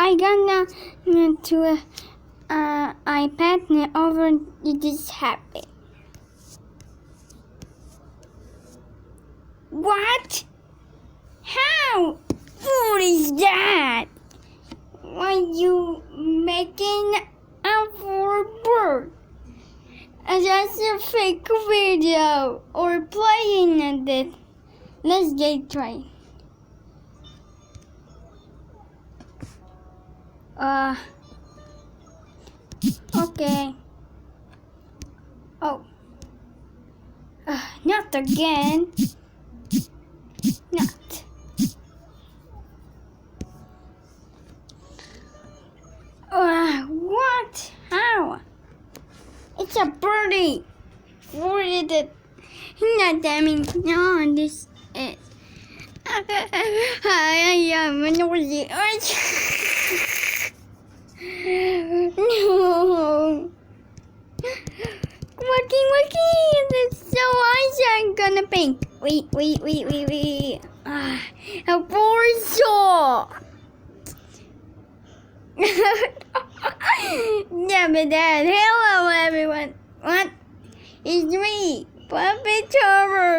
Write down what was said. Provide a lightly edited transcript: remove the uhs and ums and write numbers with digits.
I gonna to iPad over this happen. What? How? What is that? Why you making a bird? That's a fake video or playing it. Let's get try. Okay. Oh. Not again. Not. What? How? It's a birdie. Where did it? Not damning. No, this is. I am noisy. No. Working. It's so icy. I'm gonna paint. Wait. A borzol. Yeah, but Dad. Hello, everyone. What? It's me, Puppet Trevor.